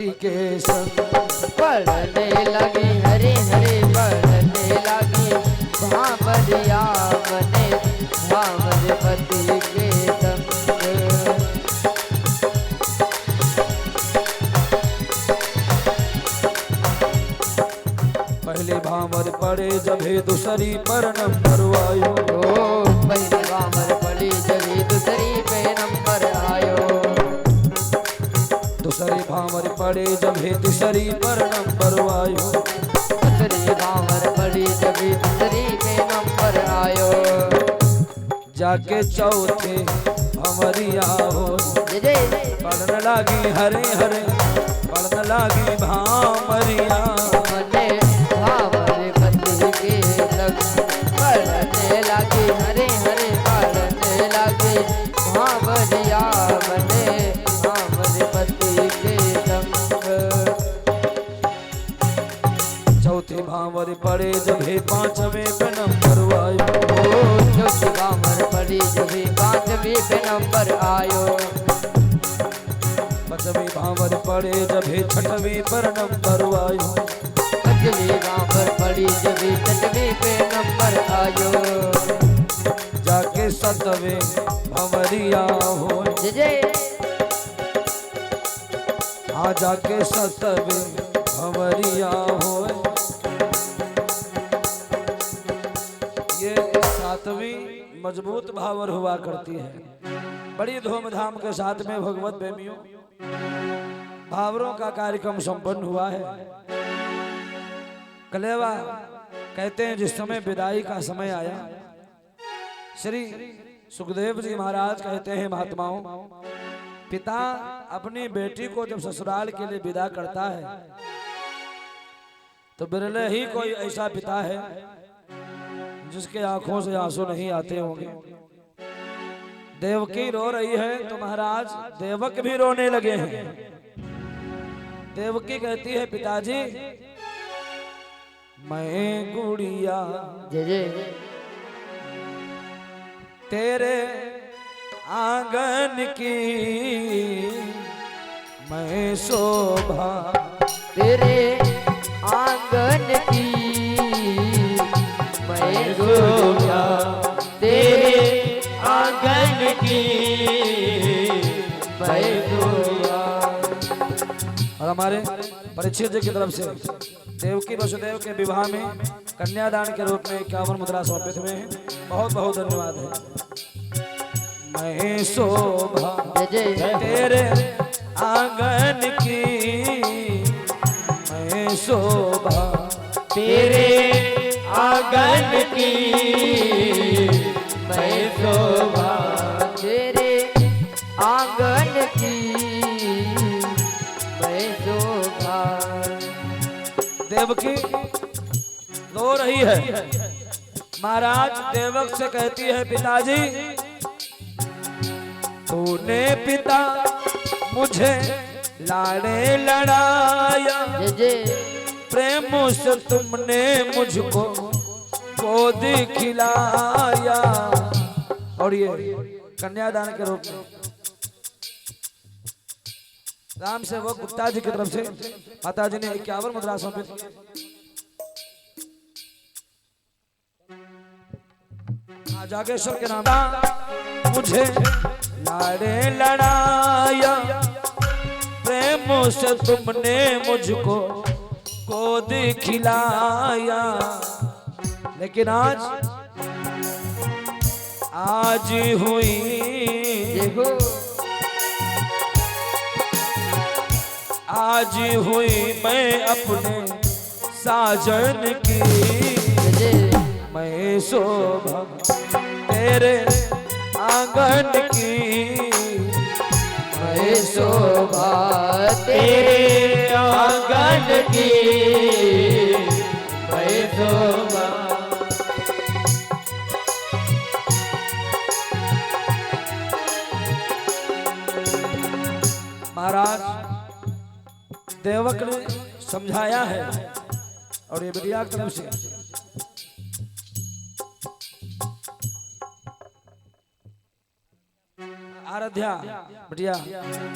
के संग पढ़ने लगी हरे हरे पढ़ने लगी भावरिया बने भावर पति के संग। पहले भावर पड़े जब हे दूसरी पर नंबर आयो। पहले भावर पड़ी जब दूसरी पे नंबर आयो। दूसरी भावर पड़े जब हे तीसरी पर नंबर आयो। दूसरी भावर पड़ी जब दूसरी पे नंबर आयो। जाके चौथे भंवरिया हो पढ़ने लगी हरे हरे पढ़ने लगी भामरिया मने भावर पति के संग। पढ़ने लगी हरे हरे पढ़ने लगी भावरिया बने भावर पति के संग। चौथे भावर पड़े जब हे पांचवें पे नंबर आयो। चौथी भावर पड़ी जब पांचवी पे नंबर आयो। पांचवी भावर पड़े जब हे छठवीं पर नंबर आयो। पांचवी भावर पड़ी जब छठवीं पे नंबर आयो। जाके सतवें भंवरिया हो हाँ जाके सतवें भंवरिया हो। ये सातवीं मजबूत भावर हुआ करती है। बड़ी धूमधाम के साथ में भगवत प्रेमियों भावरों का कार्यक्रम संपन्न हुआ है। कलेवा कहते हैं जिस समय विदाई का समय आया, श्री सुखदेव जी महाराज कहते हैं महात्माओं, पिता अपनी बेटी को जब ससुराल के लिए विदा करता है तो बिरले ही कोई ऐसा पिता है जिसके आंखों से आंसू नहीं आते होंगे। देवकी रो रही है तो महाराज देवक भी रोने लगे हैं। देवकी कहती है पिताजी मैं गुड़िया तेरे आंगन की मैं शोभा तेरे आंगन की मैं शोभा तेरे आंगन की मैं शोभा। और हमारे परीक्षित जी की तरफ से देवकी वसुदेव के विवाह में कन्यादान के रूप में 51 मुद्रा समर्पित हुए हैं। बहुत बहुत धन्यवाद है। मैं शोभा तेरे आंगन की मैं शोभा तेरे आंगन की मैं शोभा तेरे आंगन की मैं शोभा। देवकी रो रही है। महाराज देवक से कहती है पिताजी तूने पिता मुझे लाड़े लड़ाया, प्रेम से तुमने मुझको गोद खिलाया। और ये कन्यादान के रूप में राम सेवक गुप्ता जी की तरफ से माता जी ने 51 मुद्रा समर्पित। जागेश्वर के नाम मुझे लाड़े लड़ाया, प्रेम से तुमने मुझको गोद खिलाया। लेकिन आज हुई देखो आज हुई मैं अपने साजन की मैं शोभा तेरे आंगन की मैं शोभा तेरे आंगन की मैं शोभा। महाराज देवक ने समझाया है और ये बिटिया की तरफ से आराध्या बिटिया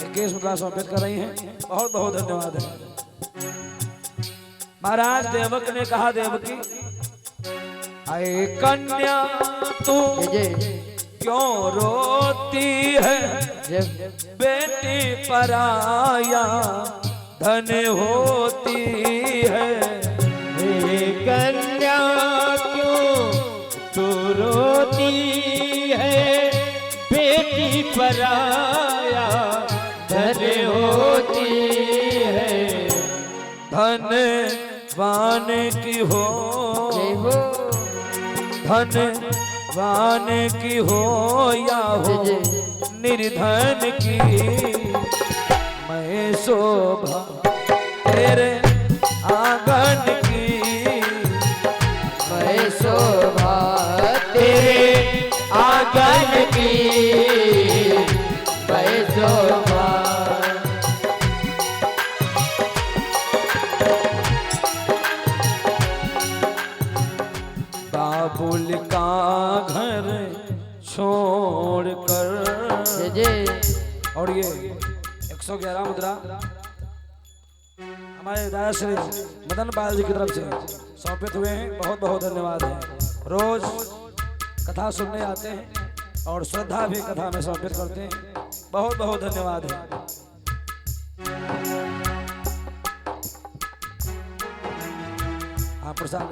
21 मुद्रा समर्पित कर रही हैं, बहुत बहुत धन्यवाद है। महाराज देवक ने कहा, देवकी आए कन्या तू क्यों रोती है, बेटी पराया धन होती है। कन्या क्यों तू रोती है, बेटी पराया धन होती है। धनवान की हो, धनवान की हो या हो निर्धन की, मैं शोभा तेरे आंगन की, मैं शोभा तेरे आंगन की, मैं शोभा। बाबुल का घर छोड़ कर, और ये 111 मुद्रा हमारे दादा श्री मदन पाल जी की तरफ से समर्पित हुए हैं, बहुत बहुत धन्यवाद है। रोज कथा सुनने आते हैं और श्रद्धा भी कथा में समर्पित करते हैं, बहुत बहुत धन्यवाद है। हाँ प्रसाद।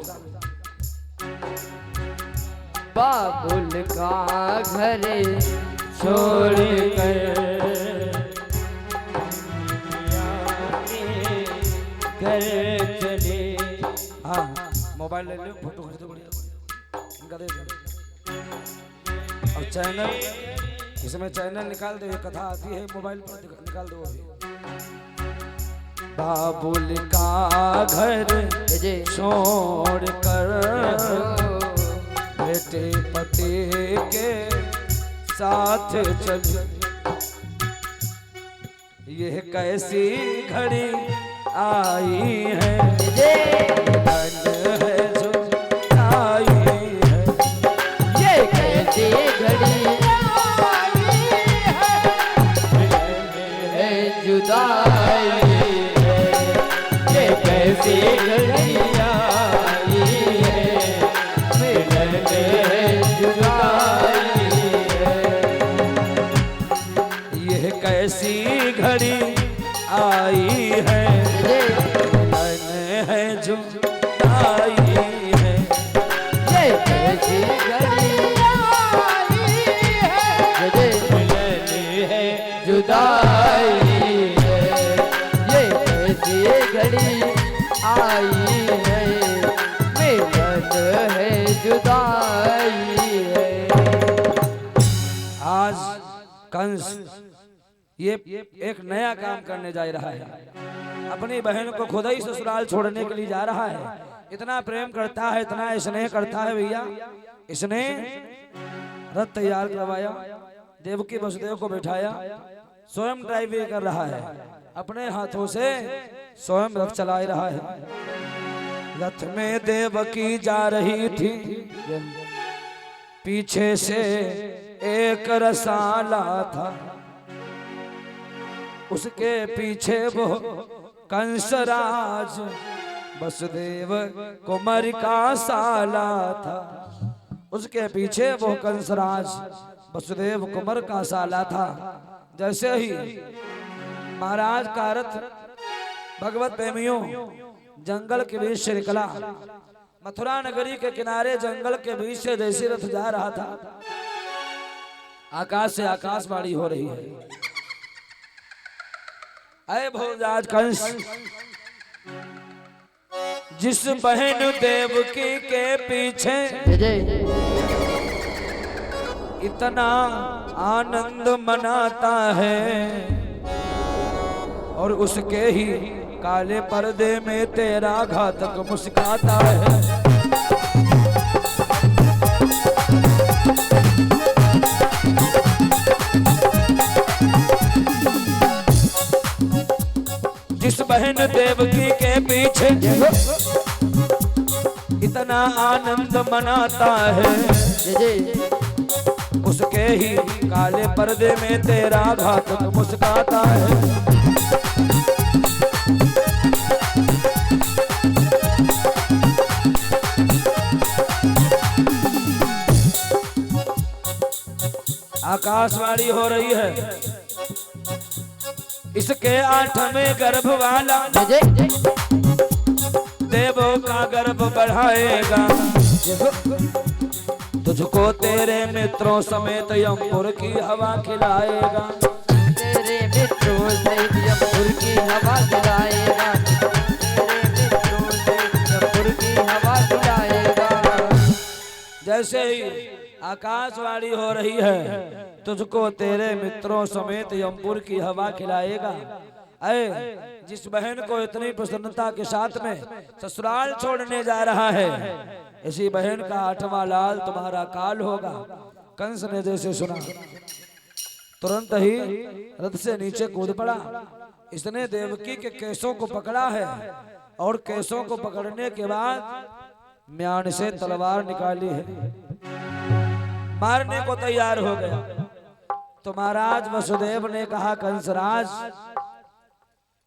बाबुल का घर छोड़ कर घर चले। हाँ मोबाइल ले लो, फोटो खींच दो बढ़िया इनका दे दो। और चैनल, इसमें चैनल निकाल दो, ये कथा आती है मोबाइल पर, निकाल दो अभी। बाबुल का घर छोड़ कर बेटे पति के साथ चल, यह कैसी घड़ी आई है, धन है जो आई है, ये कैसी घड़ी आई है, जुदाई है। ये कैसी घड़ी आई है, मिलन है जुदाई है। यह कैसी घड़ी आई है, धन है जो आई है, ये कैसी घड़ी आई है, मिलन है जुदाई है। ये कैसी घड़ी आई है, मिलन है जुदाई है। आज कंस ये एक नया काम करने जा रहा है, अपनी बहन को खुद ही ससुराल छोड़ने के लिए जा रहा है। इतना प्रेम करता है, इतना स्नेह करता है भैया, इसने रथ तैयार करवाया, देवकी वसुदेव को बैठाया, स्वयं ड्राइव भी कर रहा है, अपने हाथों से स्वयं रथ चला रहा है। रथ में देवकी जा रही थी, पीछे से एक रसाला था, उसके पीछे वो कंसराज वसुदेव कुमार का साला था, उसके पीछे वो कंसराज वसुदेव कुमार का साला था। जैसे ही महाराज का रथ भगवत प्रेमियों जंगल के बीच से निकला, मथुरा नगरी के किनारे जंगल के बीच से जैसे रथ जा रहा था, आकाश से आकाशवाणी हो रही है, अय भोजराज कंस, जिस बहन देवकी के पीछे इतना आनंद मनाता है, और उसके ही काले पर्दे में तेरा घातक मुस्काता है। जिस बहन देवकी के पीछे इतना आनंद मनाता है, उसके ही काले पर्दे में तेरा घातक मुस्काता है। आकाशवाणी हो रही है, इसके 8वें गर्भ वाला देवों का गर्भ बढ़ाएगा। तुझको तेरे मित्रों समेत यमपुर की हवा खिलाएगा। तेरे मित्रों सहित यमपुर की हवा खिलाएगा। तेरे मित्रों सहित यमपुर की हवा खिलाएगा। जैसे ही आकाशवाणी हो रही है, तुझको तेरे मित्रों समेत यमपुर की हवा खिलाएगा। अरे जिस बहन को इतनी प्रसन्नता के साथ में ससुराल छोड़ने जा रहा है, इसी बहन का 8वां लाल तुम्हारा काल होगा। कंस ने जैसे सुना, तुरंत ही रथ से नीचे कूद पड़ा। इसने देवकी के केसों को पकड़ा है और केसों को पकड़ने के बाद म्यान से तलवार निकाली है, मारने को तैयार हो गया। तो महाराज वसुदेव ने कहा, कंसराज,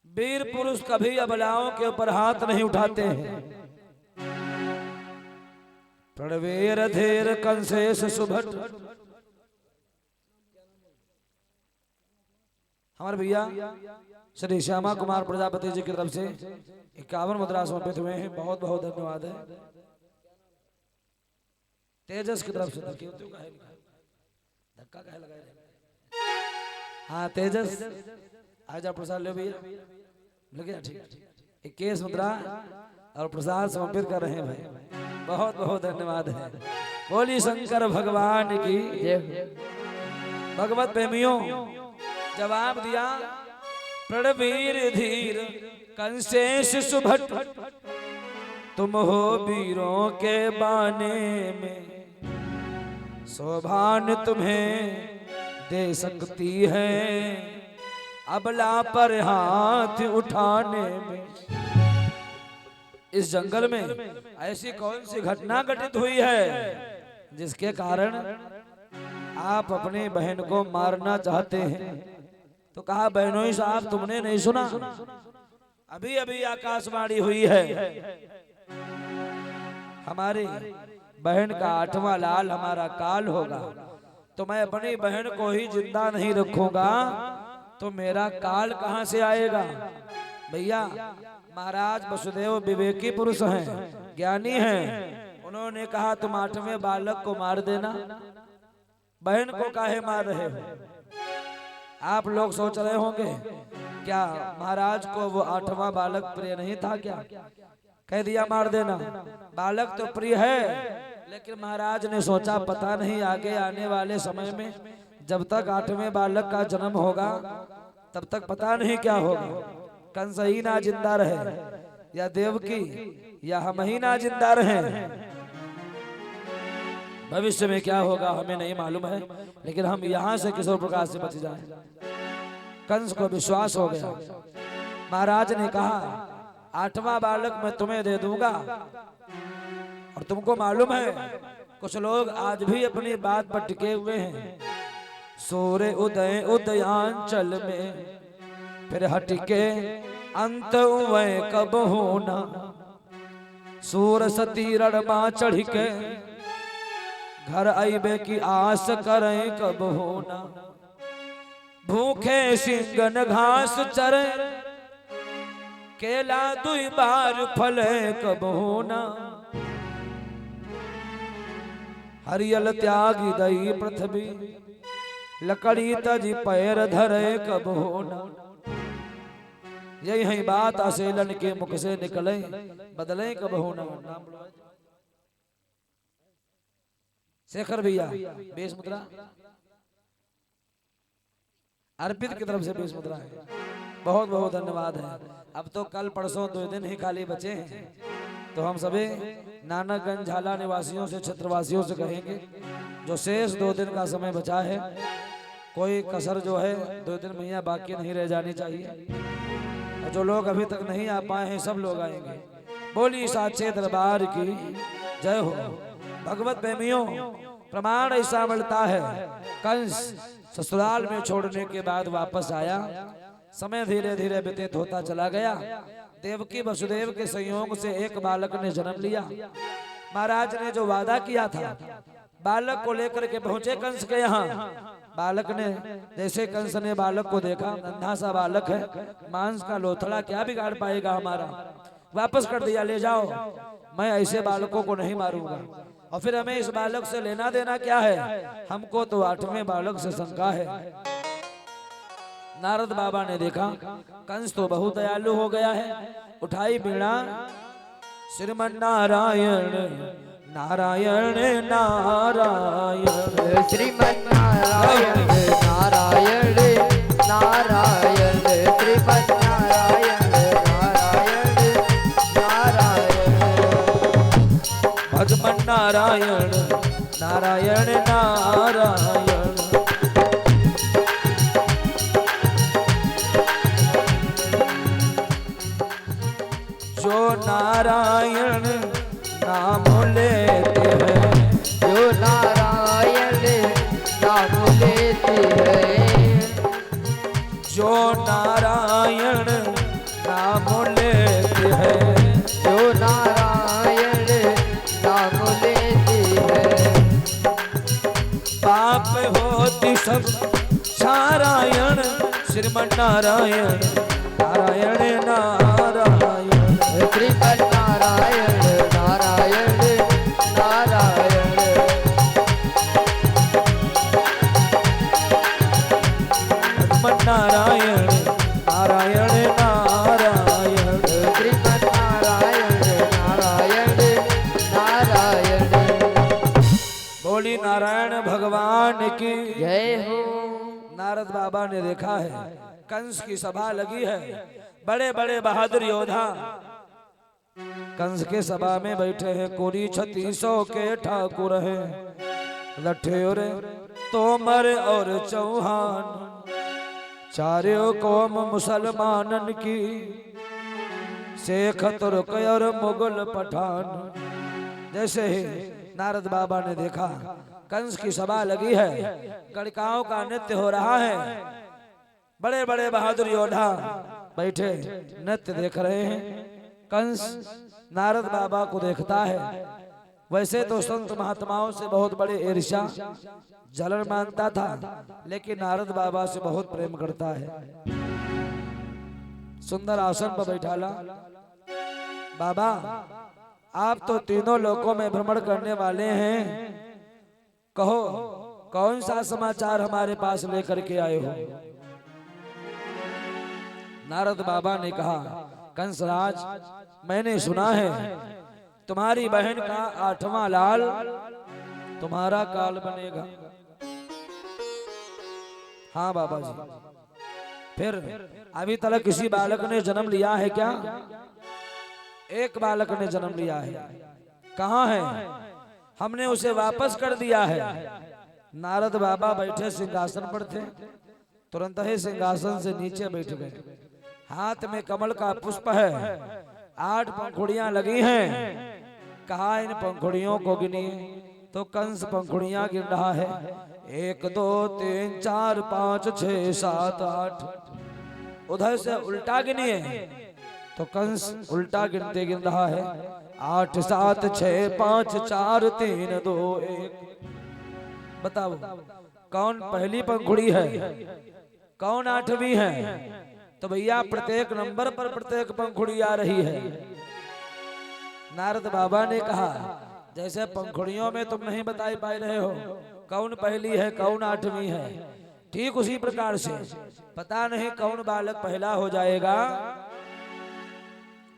वीर पुरुष कभी अबलाओं के ऊपर हाथ नहीं उठाते हैं। प्रणवेर धीर कंसेश सुभट। हमारे भैया श्री श्यामा कुमार प्रजापति जी की तरफ से 51 मुद्रा समर्पित हुए हैं, बहुत बहुत धन्यवाद है। तेजस की तरफ से धक्का कहे लगाए। हाँ तेजस, आजा प्रसाद ले भैया, लग गया ठीक। 21 मुद्रा और प्रसाद समर्पित कर रहे हैं भाई, बहुत बहुत धन्यवाद है। बोली शंकर भगवान की। भगवत प्रेमियों, जवाब दिया, प्रणवीर धीर कंसेश सुभट, तुम हो वीरों के बाने में, शोभान तुम्हें दे सकती है अबला पर हाथ उठाने में। इस जंगल में ऐसी कौन सी घटना घटित हुई है जिसके कारण आप अपनी बहन को मारना चाहते हैं? तो कहा, बहनों साहब, तुमने नहीं सुना, अभी अभी आकाशवाणी हुई है, हमारी बहन का 8वां लाल हमारा काल होगा। तो मैं अपनी बहन को ही जिंदा नहीं रखूंगा तो मेरा काल कहां से आएगा? भैया, महाराज वसुदेव विवेकी पुरुष हैं, ज्ञानी हैं। उन्होंने कहा, तुम 8वें बालक को मार देना। बहन को काहे मार रहे हो? आप लोग सोच रहे होंगे, क्या महाराज को वो 8वां बालक प्रिय नहीं था क्या? कह दिया मार देना। बालक तो प्रिय है, लेकिन महाराज ने सोचा, पता नहीं आगे आने वाले समय में जब तक 8वें बालक का जन्म होगा तब तक पता नहीं क्या होगा। कंस ही ना जिंदा रहे या देवकी या हम ही ना जिंदा रहे, भविष्य में क्या होगा हमें नहीं मालूम है, लेकिन हम यहाँ से किसी प्रकार से बच जाएं। कंस को विश्वास हो गया। महाराज ने कहा, 8वां बालक मैं तुम्हें दे दूंगा। और तुमको मालूम है, कुछ लोग आज भी अपनी बात पर टिके हुए हैं। सूर्य उदय उदयांचल में फिर हटके अंत वह कब होना, सूर सती रणमा चढ़ के घर आईबे की आस करें कब होना, भूखे सिंगन घास चरे केला 2 बार फले कब होना, हरियल त्यागी दई पृथ्वी लकड़ी तजी पैर धरे कब होना। यही बात असेलन के मुख से निकले बदले कब होना। शेखर भैया 20 मुद्रा अर्पित की तरफ से 20 मुद्रा है, बहुत बहुत धन्यवाद है। अब तो कल परसों 2 दिन ही खाली बचे हैं, तो हम सभी नानकगंज झाला निवासियों से क्षेत्रवासियों से कहेंगे, जो शेष 2 दिन का समय बचा है, कोई कसर जो है 2 दिन में बाकी नहीं रह जानी चाहिए। जो लोग अभी तक नहीं आ पाए हैं सब लोग आएंगे। बोली साचे दरबार की जय हो। भगवत प्रेमियों, प्रमाण ऐसा मिलता है कंस ससुराल में छोड़ने के बाद वापस आया। समय धीरे धीरे व्यतीत होता चला गया। देवकी वसुदेव के संयोग से एक बालक ने जन्म लिया। महाराज ने जो वादा किया था बालक को लेकर के पहुंचे कंस के यहाँ। बालक ने जैसे कंस ने बालक को देखा, अंधा सा बालक है, मांस का लोथड़ा क्या बिगाड़ पाएगा हमारा, वापस कर दिया, ले जाओ, मैं ऐसे बालकों को नहीं मारूंगा। और फिर हमें इस बालक से लेना देना क्या है, हमको तो 8वें बालक से शंका है। नारद बाबा ने देखा कंस तो बहुत दयालु हो गया है, उठाई बीणा, श्रीमन नारायण नारायण नारायण, श्रीमन नारायण नारायण नारायण, श्रीमन नारायण नारायण नारायण, भगवन नारायण नारायण नारायण। जो नारायण नाम लेते हैं, जो नारायण नाम लेते हैं, जो नारायण नाम लेते हैं, जो नारायण नाम लेते हैं, पाप होती सब नारायण, श्रीमन नारायण नारायण नारायण, श्रीमन नारायण नारायण नारायण, भगवन नारायण नारायण नारायण, श्रीमन नारायण नारायण नारायण। बोली नारायण भगवान की जय हो। नारद बाबा ने देखा है कंस की सभा लगी है, बड़े बड़े बहादुर योद्धा कंस के सभा में बैठे हैं। कोरी 3600 के ठाकुर हैं, लठेर तोमर और चौहान, चारों कौम मुसलमानन की, शेख तुर्क और मुगल पठान। जैसे ही नारद बाबा ने देखा कंस की सभा लगी है, गणिकाओं का नृत्य हो रहा है, बड़े बड़े बहादुर योद्धा बैठे नृत्य देख रहे हैं। कंस नारद बाबा को देखता है। वैसे तो संत महात्माओं से बहुत बड़े ईर्ष्या जलन मानता था, लेकिन नारद बाबा से बहुत प्रेम करता है। सुंदर आसन पर बैठाला, बाबा आप तो तीनों लोकों में भ्रमण करने वाले हैं, कहो कौन सा समाचार हमारे पास लेकर के आए हो। नारद बाबा ने कहा कंसराज, मैंने सुना है तुम्हारी बहन का 8वां लाल तुम्हारा काल बनेगा। हाँ बाबा जी, फिर अभी तक किसी बालक ने जन्म लिया है क्या? एक बालक ने जन्म लिया है, कहाँ है? हमने उसे वापस कर दिया है। नारद बाबा बैठे सिंहासन पर थे, तुरंत ही सिंहासन से नीचे बैठ गए। हाथ में कमल का पुष्प है, 8 पंखुड़ियां लगी हैं। कहा इन पंखुड़ियों को गिनिए, तो कंस पंखुड़ियां गिन रहा है, 1 2 3 4 5 6 7 8। उधर से उल्टा गिनिए, तो कंस उल्टा गिनते गिन रहा है, 8 7 6 5 4 3 2 1। बताओ कौन पहली पंखुड़ी है, कौन 8वीं है? तो भैया प्रत्येक नंबर पर प्रत्येक पंखुड़ी आ रही है। नारद बाबा ने कहा जैसे पंखुड़ियों में तुम नहीं बता पाए रहे हो कौन पहली है कौन 8वीं है, ठीक उसी प्रकार से पता नहीं कौन बालक पहला हो जाएगा,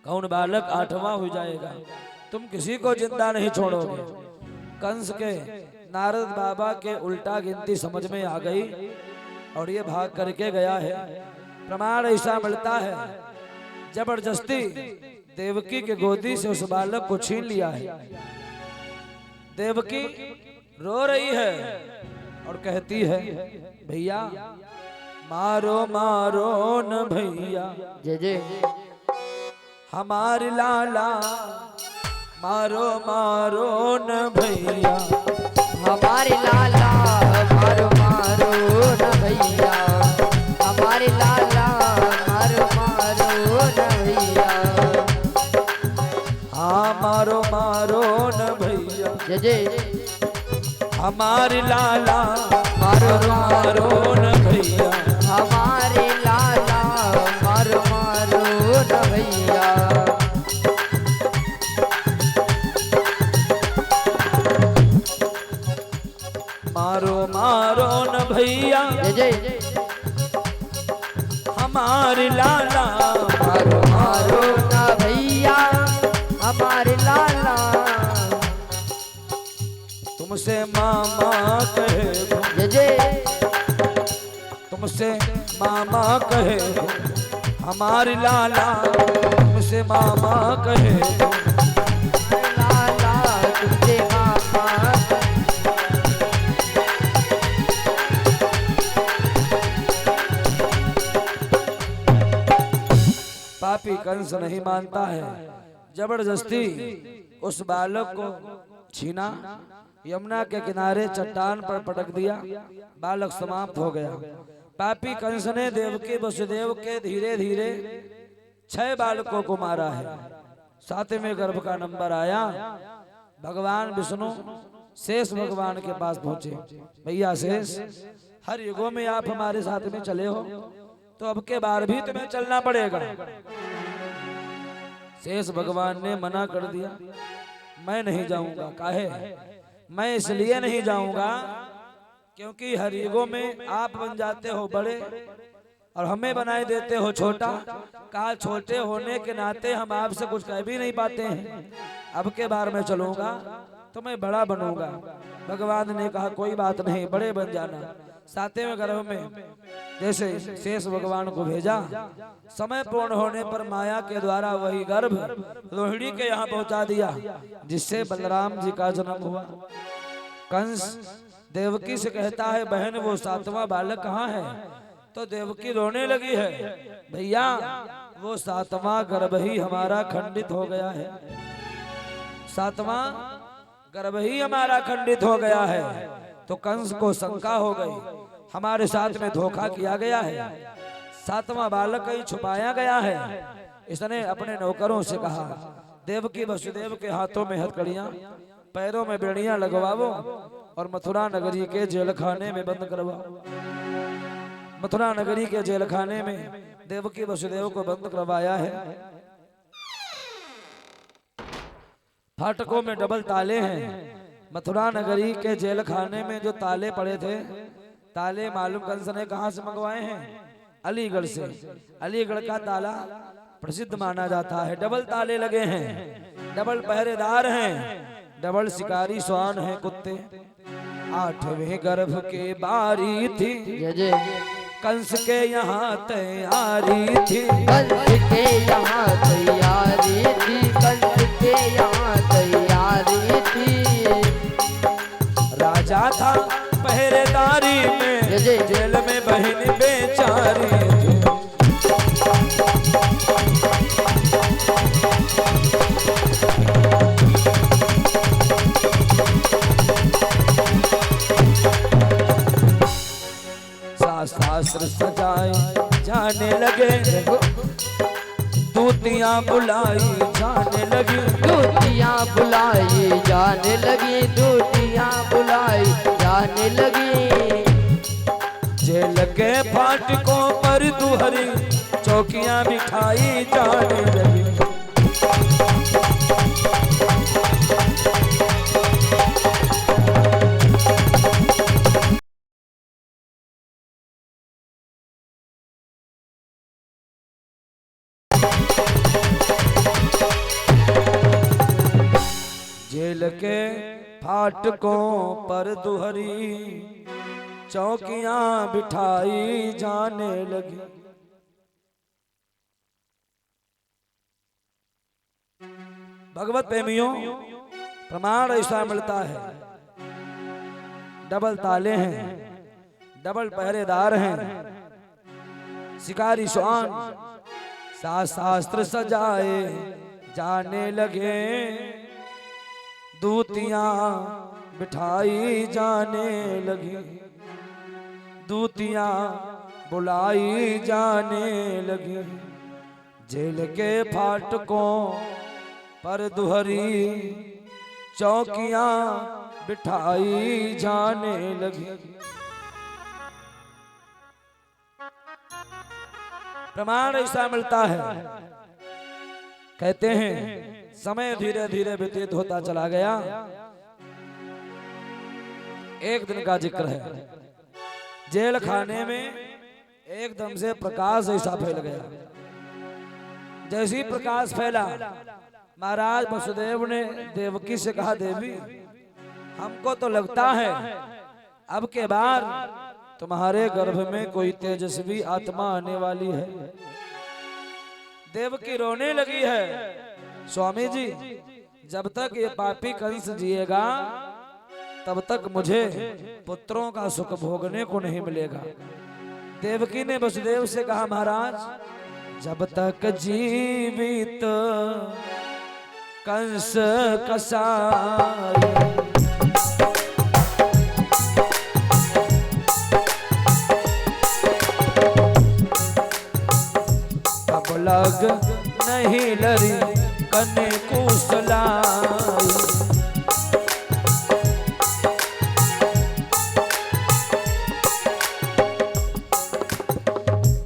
कौन बालक 8वां हो जाएगा, तुम किसी को जिंदा नहीं छोड़ोगे। कंस के नारद बाबा के उल्टा गिनती समझ में आ गई और ये भाग करके गया है। प्रमाण ऐसा मिलता है, जबरदस्ती देवकी के गोदी से उस बालक को छीन लिया है। देवकी रो रही है और कहती है भैया मारो मारो न भैया, जय जय हमारी लाला मारो मारो न भैया, हमारे लाला मारो मारो न भैया, हमारे लाला मारो मारो न भैया। हाँ मारो मारो न भैया, जय जय हमारे लाला मारो मारो न भैया, हमारे लाला मारो मारो न भैया। मारो मारो न भैया, जय जय हमारे लाला मारो मारो न भैया, हमारे लाला। तुमसे मामा कहे, जय जय तुमसे मामा कहे, हमारे लाला तुमसे मामा कहे। लाला तुमसे मामा। पापी कंस नहीं मानता है, जबरदस्ती उस बालक को छीना, यमुना के किनारे चट्टान पर पटक दिया, बालक समाप्त हो गया। पापी कंस ने देवकी वसुदेव के धीरे धीरे 6 बालकों को मारा है। 7वें गर्भ का नंबर आया, भगवान विष्णु शेष भगवान के पास पहुंचे। भैया शेष, हर युगों में आप हमारे साथ में चले हो, तो अब के बार भी तुम्हें चलना पड़ेगा। शेष भगवान ने मना कर दिया, मैं नहीं जाऊंगा। काहे? मैं इसलिए नहीं जाऊंगा क्योंकि हर युगों में आप बन जाते हो बड़े और हमें बनाए देते हो छोटा। कहा छोटे होने के नाते हम आपसे कुछ कह भी नहीं पाते हैं। अब के बार मैं चलूंगा तो मैं बड़ा बनूंगा। भगवान ने कहा कोई बात नहीं, बड़े बन जाना। 7वें गर्भ में जैसे शेष भगवान को भेजा, समय पूर्ण होने पर माया के द्वारा वही गर्भ रोहिणी के यहाँ पहुंचा दिया, जिससे बलराम जी का जन्म हुआ। कंस देवकी से कहता है, बहन वो 7वां बालक कहाँ है? तो देवकी रोने लगी है, भैया वो 7वां गर्भ ही हमारा खंडित हो गया है। 7वां गर्भ ही हमारा खंडित हो गया है। तो कंस को शंका हो गई, हमारे साथ में धोखा किया गया है, 7वां बालक ही छुपाया गया है। इसने अपने नौकरों से कहा, देवकी वसुदेव के हाथों में हथकड़ियां, पैरों में बेड़ियां लगवाओ और मथुरा नगरी के जेल खाने में बंद करवाओ। मथुरा नगरी के जेल खाने में देवकी वसुदेव को बंद करवाया है। फाटकों में डबल ताले हैं। मथुरा नगरी के जेल खाने में जो ताले पड़े थे, ताले मालूम कंस ने कहां से मंगवाए हैं? अलीगढ़ से। अलीगढ़ का ताला प्रसिद्ध माना जाता है। डबल ताले लगे हैं, डबल पहरेदार हैं, डबल शिकारी श्वान हैं कुत्ते। 8वें गर्भ के बारी थी, जय जय कंस के यहाँ तैयारी थी। कंस के यहाँ तैयारी थी, कंस के यहाँ तैयारी थी। राजा था पहरेदारी में, जेल में बहन बेचारी थी। शास्त्र सजाए जाने लगे, दूतियां बुलाई जाने लगी। दूतियां बुलाई जाने लगी, दूतियां बुलाई जाने लगी। जेल के फाटकों पर दुहरी चौकियां बिठाई जाने लगी। जेल के फाटकों पर दुहरी चौकियां बिठाई जाने लगी। भगवत प्रेमियों, प्रमाण ऐसा मिलता है, डबल ताले हैं, डबल पहरेदार हैं, शिकारी श्वान शास्त्र सजाए जाने लगे, दूतियां बिठाई जाने लगी, दूतियां बुलाई जाने लगी, जेल के फाटकों पर दुहरी चौकियां बिठाई जाने लगी। प्रमाण ऐसा मिलता है, कहते हैं समय धीरे धीरे व्यतीत होता चला गया। एक दिन का जिक्र है, जेल खाने में एकदम से प्रकाश ऐसा फैल गया। जैसी प्रकाश फैला, महाराज वसुदेव ने देवकी से कहा, देवी हमको तो लगता है अब के बार तुम्हारे गर्भ में कोई तेजस्वी आत्मा आने वाली है। देवकी रोने लगी है, स्वामी जी जब तक ये पापी कंस जिएगा तब तक मुझे पुत्रों का सुख भोगने को नहीं मिलेगा। देवकी ने वसुदेव से कहा, महाराज जब तक जीवित कंस कसाई, तब लग नहीं लरी कने कुशलाई।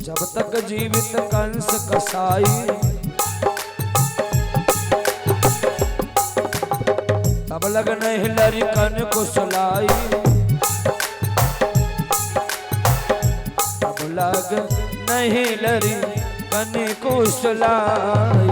जब तक जीवित कंस कसाई, तब लग नहीं लरी कन कुशलाई। तब लग नहीं लरी कन कुशलाई।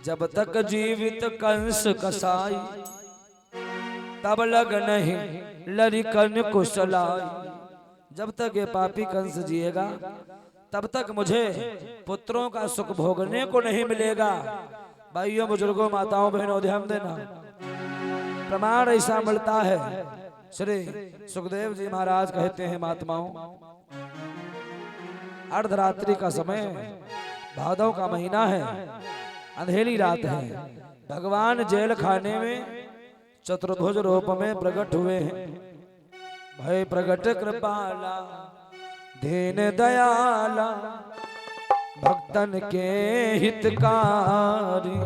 जब तक जीवित कंस कसाई, तब लग नहीं लरिकन कुशलाई। जब तक ये पापी कंस जिएगा तब तक मुझे पुत्रों का सुख भोगने को नहीं मिलेगा। भाइयों, बुजुर्गों, माताओं, बहनों, ध्यान देना, प्रमाण ऐसा मिलता है। श्री सुखदेव जी महाराज कहते हैं, महात्माओं, अर्धरात्रि का समय, भादव का महीना है, अंधेरी रात है। भगवान जेल खाने में चतुर्भुज रूप में प्रकट हुए हैं। भय प्रकट कृपाला दीन दयाला, भक्तन के हितकारी।